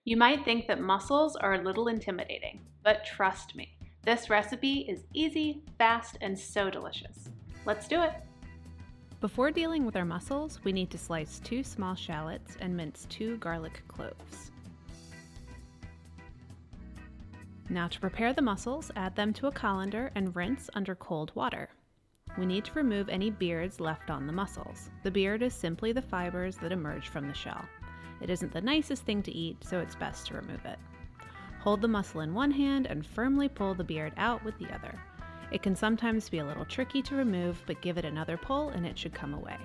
You might think that mussels are a little intimidating, but trust me, this recipe is easy, fast, and so delicious. Let's do it! Before dealing with our mussels, we need to slice 2 small shallots and mince 2 garlic cloves. Now to prepare the mussels, add them to a colander and rinse under cold water. We need to remove any beards left on the mussels. The beard is simply the fibers that emerge from the shell. It isn't the nicest thing to eat, so it's best to remove it. Hold the mussel in one hand and firmly pull the beard out with the other. It can sometimes be a little tricky to remove, but give it another pull and it should come away.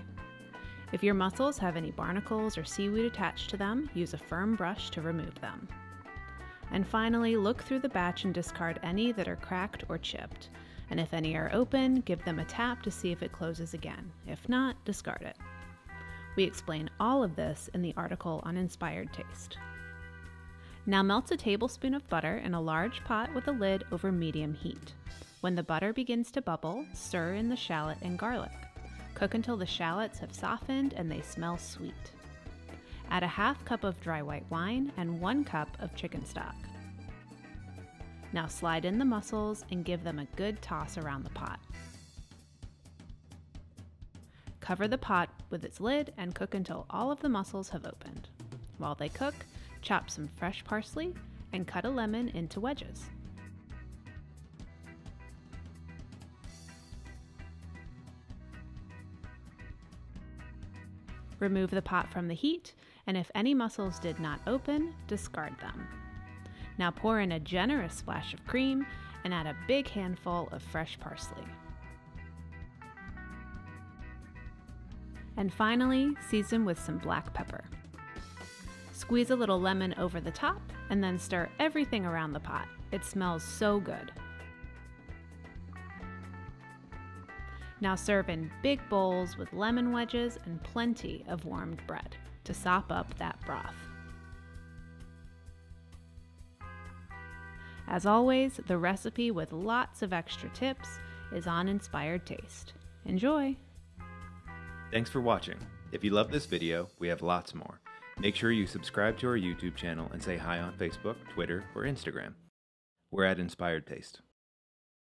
If your mussels have any barnacles or seaweed attached to them, use a firm brush to remove them. And finally, look through the batch and discard any that are cracked or chipped. And if any are open, give them a tap to see if it closes again. If not, discard it. We explain all of this in the article on Inspired Taste. Now melt a tablespoon of butter in a large pot with a lid over medium heat. When the butter begins to bubble, stir in the shallot and garlic. Cook until the shallots have softened and they smell sweet. Add a half cup of dry white wine and 1 cup of chicken stock. Now slide in the mussels and give them a good toss around the pot. Cover the pot with its lid and cook until all of the mussels have opened. While they cook, chop some fresh parsley and cut a lemon into wedges. Remove the pot from the heat, and if any mussels did not open, discard them. Now pour in a generous splash of cream and add a big handful of fresh parsley. And finally, season with some black pepper. Squeeze a little lemon over the top and then stir everything around the pot. It smells so good. Now serve in big bowls with lemon wedges and plenty of warmed bread to sop up that broth. As always, the recipe with lots of extra tips is on Inspired Taste. Enjoy! Thanks for watching. If you love this video, we have lots more. Make sure you subscribe to our YouTube channel and say hi on Facebook, Twitter, or Instagram. We're at Inspired Taste.